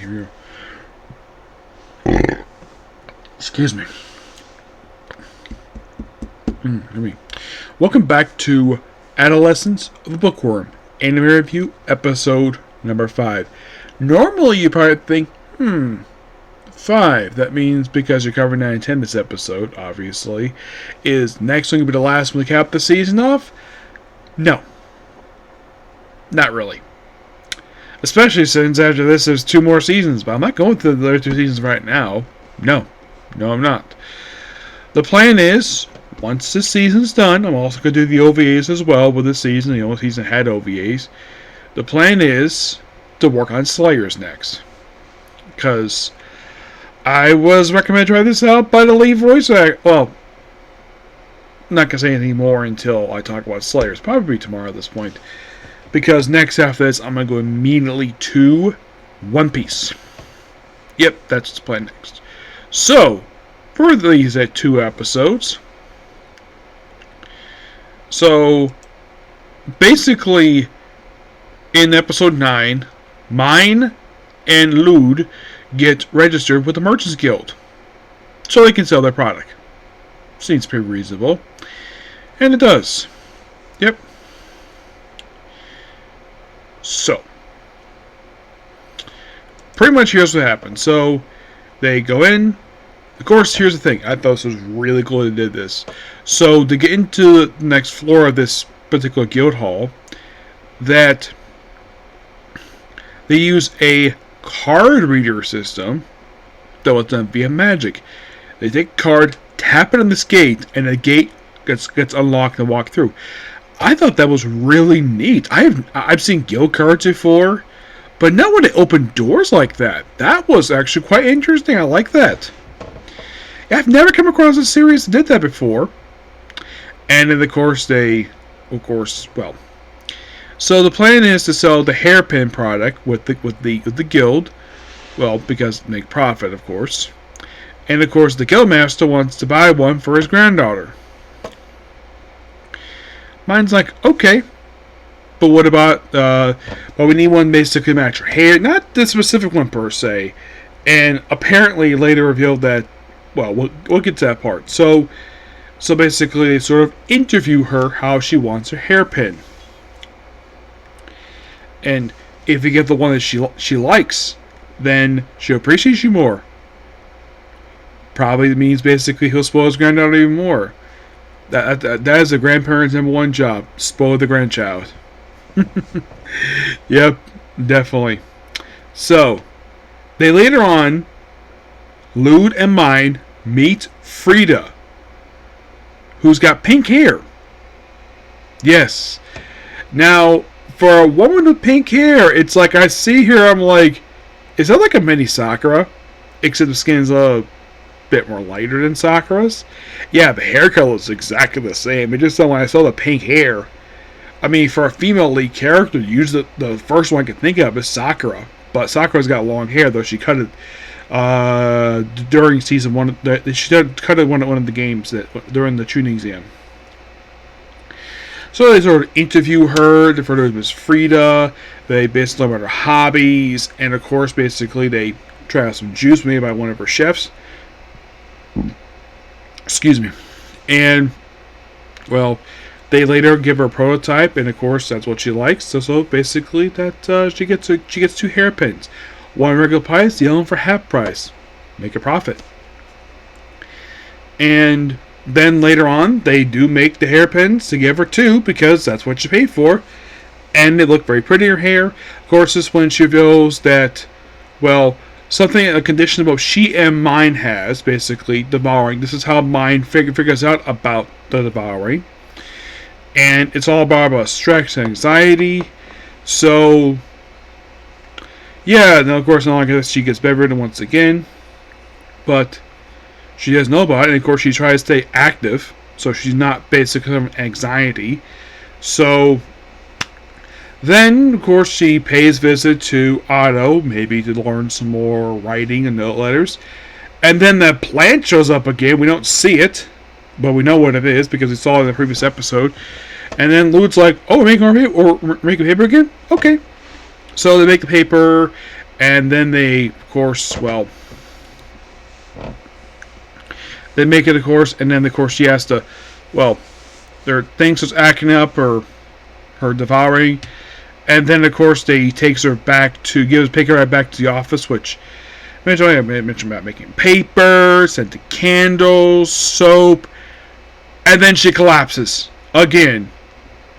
Here we go. Excuse me. Welcome back to Adolescence of a Bookworm, Anime Review, episode number 5. Normally you probably think, 5. That means because you're covering 9 and 10 this episode, obviously. Is next one going to be the last one to cap the season off? No. Not really. Especially since after this there's 2 more seasons, but I'm not going through the other 2 seasons right now. No, I'm not. The plan is, once this season's done, I'm also going to do the OVAs as well with this season. The only season had OVAs. The plan is to work on Slayers next. Because I was recommended to try this out by the lead voice actor. Well, I'm not going to say anything more until I talk about Slayers. Probably tomorrow at this point. Because next after this, I'm going to go immediately to One Piece. Yep, that's the plan next. So, for these 2 episodes. So, basically, in episode 9, Mine and Lude get registered with the Merchants Guild. So they can sell their product. Seems pretty reasonable. And it does. Yep. So, pretty much here's what happened. So, they go in. Of course, here's the thing. I thought this was really cool they did this. So, to get into the next floor of this particular guild hall, that they use a card reader system that was done via magic. They take a card, tap it on this gate, and the gate gets unlocked and walk through. I thought that was really neat. I've seen guild cards before, but not when they open doors like that. That was actually quite interesting. I like that. I've never come across a series that did that before. And then, of course, so the plan is to sell the hairpin product with the guild. Well, because make profit, of course. And, of course, the guildmaster wants to buy one for his granddaughter. Mine's like, okay. But what about, well, we need one basically match her hair. Not the specific one per se. And apparently later revealed that, well, we'll get to that part. So basically they sort of interview her how she wants her hairpin. And if you get the one that she likes, then she'll appreciate you more. Probably means basically he'll spoil his granddaughter even more. That is a grandparent's number 1 job. Spoil the grandchild. Yep, definitely. So, they later on, Lude and Mine meet Frida, who's got pink hair. Yes. Now, for a woman with pink hair, it's like I see her, I'm like, is that like a mini Sakura? Except the skin's a bit more lighter than Sakura's. Yeah, the hair color is exactly the same. It just when I saw the pink hair, I mean, for a female lead character, usually the first one I can think of is Sakura. But Sakura's got long hair, though she cut it during season 1. She cut it one of the games during the tuning exam. So they sort of interview her, refer to her as Frida. They basically learn about her hobbies, and of course, basically they try out some juice made by one of her chefs. Excuse me. And, well, they later give her a prototype, and of course that's what she likes. So basically that she gets 2 hairpins. One regular price, the other one for half price. Make a profit. And then later on, they do make the hairpins to give her 2 because that's what she paid for. And they look very pretty in her hair. Of course, this one she reveals that, well, a condition about she and Mine has, basically, devouring. This is how Mine figures out about the devouring. And it's all about stress and anxiety. So, yeah, now of course, not like she gets bedridden once again. But she doesn't know about it. And of course, she tries to stay active. So she's not basically having anxiety. So, then, of course, she pays visit to Otto, maybe to learn some more writing and note letters. And then the plant shows up again. We don't see it, but we know what it is because we saw it in the previous episode. And then Lude's like, oh, we're making a paper again? Okay. So they make the paper, And then they, of course, well, they make it, of course, and then, of course, she has to, well, their things was acting up, or her devouring, and then, of course, they takes her back to, take her right back to the office, which, I mentioned about making paper, scented candles, soap, and then she collapses, again.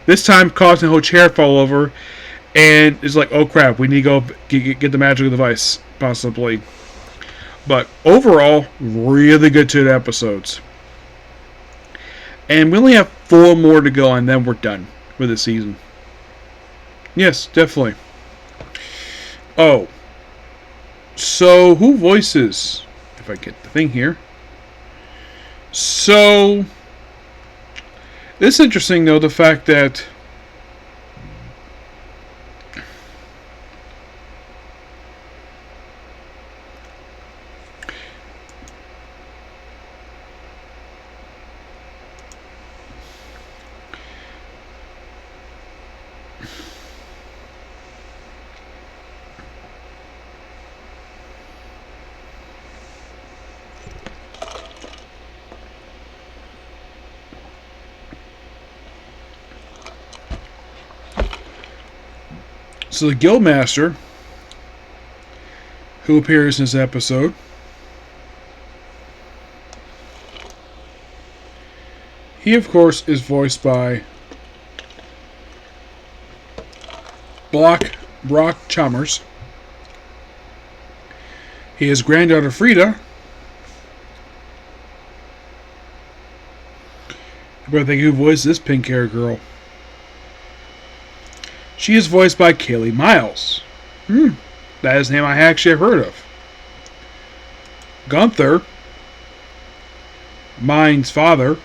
This time causing the whole chair fall over, and it's like, oh crap, we need to go get the magical device, possibly. But overall, really good 2 episodes. And we only have 4 more to go, and then we're done with the season. Yes, definitely. Oh. So, who voices? If I get the thing here. So, it's interesting, though, the fact that so the Guildmaster, who appears in this episode, he, of course, is voiced by Brock Chalmers. He is granddaughter Frida. But I think who voiced this pink hair girl? She is voiced by Kaylee Miles. That is a name I actually have heard of. Gunther, Mine's father.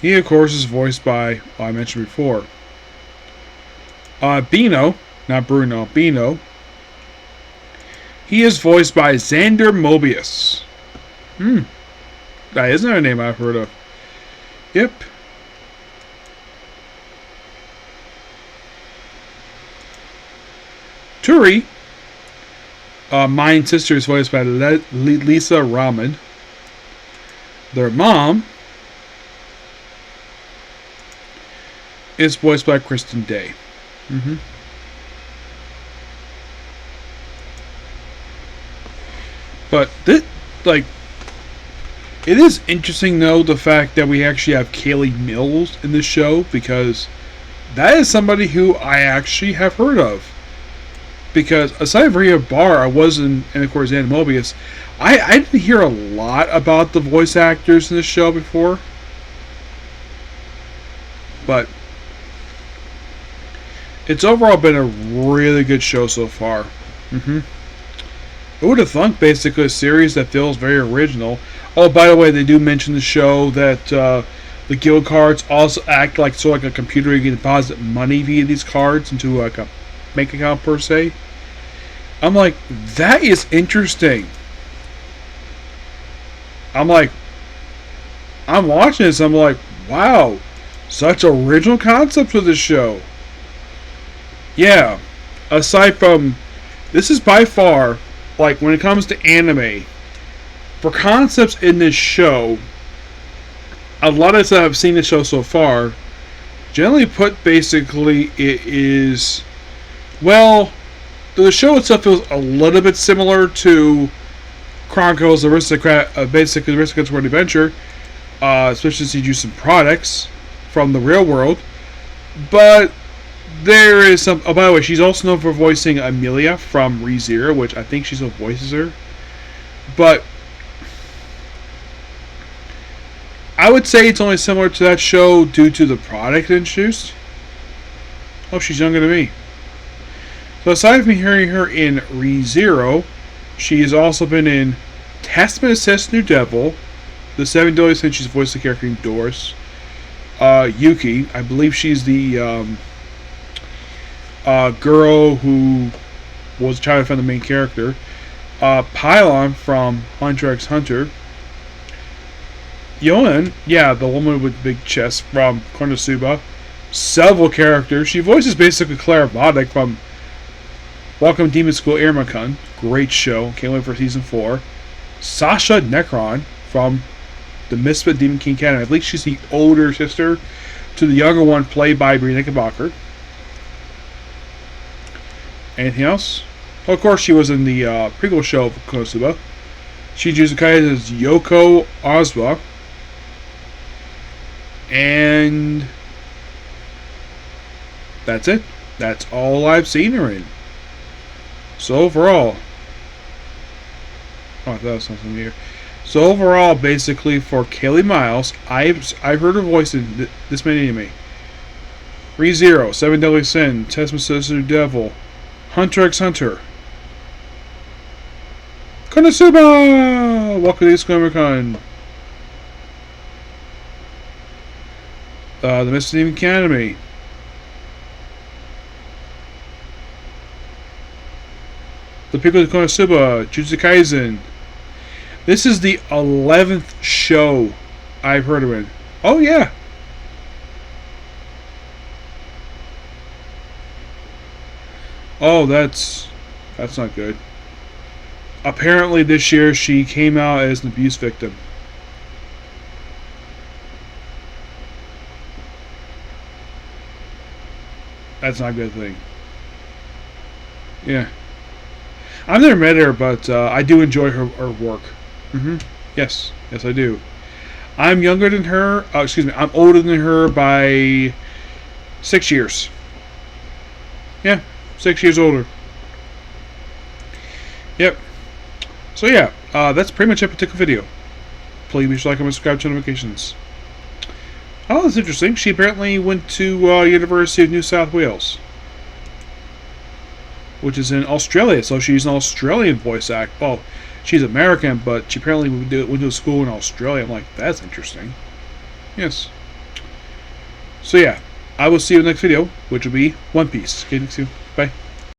He, of course, is voiced by, I mentioned before, Bino, not Bruno, Bino. He is voiced by Xander Mobius. That isn't a name I've heard of. Yep. Turi, Mine's sister, is voiced by Lisa Rahman. Their mom is voiced by Kristen Day. But this, like, it is interesting, though, the fact that we actually have Kaylee Mills in this show, because that is somebody who I actually have heard of. Because aside from Rhea Barr, I wasn't, and of course Xander Mobius, I didn't hear a lot about the voice actors in this show before. But it's overall been a really good show so far. Who would have thunk, basically, a series that feels very original. Oh, by the way, they do mention the show that the guild cards also act like a computer. You can deposit money via these cards into like a bank account per se. I'm like, that is interesting. I'm watching this. I'm like, wow, such original concepts with this show. Yeah, aside from, this is by far, like, when it comes to anime, for concepts in this show, a lot of stuff I've seen the show so far, generally put, basically, it is, well, the show itself feels a little bit similar to Chronicles Aristocrat, basically Aristocrats World Adventure, especially since you use some products from the real world. But there is some. Oh, by the way, she's also known for voicing Amelia from ReZero, which I think she still voices her. But I would say it's only similar to that show due to the product introduced. Oh, she's younger than me. So aside from hearing her in ReZero, she has also been in Testament Assess New Devil, The 7 Daily since she's voiced the character named Doris. Yuki, I believe she's the girl who was trying to find the main character. Pylon from Hunter x Hunter. Yoan, yeah, the woman with the big chest from Konosuba. Several characters. She voices basically Claire Vodek from Welcome Demon School Irmakun. Great show. Can't wait for season 4. Sasha Necron from the Misfit Demon King Academy. I believe she's the older sister to the younger one played by Brie Knickerbocker. Anything else? Well, of course, she was in the prequel show of Konosuba. Shijuzu Kai is Yoko Ozwa. And that's it. That's all I've seen her in. So overall, that was something here. So overall, basically for Kaylee Miles, I've heard her voice in this many anime. ReZero, Seven Deadly Sin, Testament Sister Devil, Hunter x Hunter, Konosuba! Welcome to Exclamacon. The Misfit Demon Academy. The People of Konosuba, Jujutsu Kaisen. This is the 11th show I've heard of it. Oh yeah. Oh, that's not good. Apparently this year she came out as an abuse victim. That's not a good thing. Yeah. I've never met her, but I do enjoy her work. Yes, I do. I'm younger than her. I'm older than her by 6 years. Yeah, 6 years older. Yep. So yeah, that's pretty much a particular video. Please be sure to like and subscribe to notifications. Oh, that's interesting. She apparently went to University of New South Wales, which is in Australia. So she's an Australian voice act. Well, she's American, but she apparently went to school in Australia. I'm like, that's interesting. Yes. So yeah, I will see you in the next video, which will be One Piece. Okay, next video. Bye.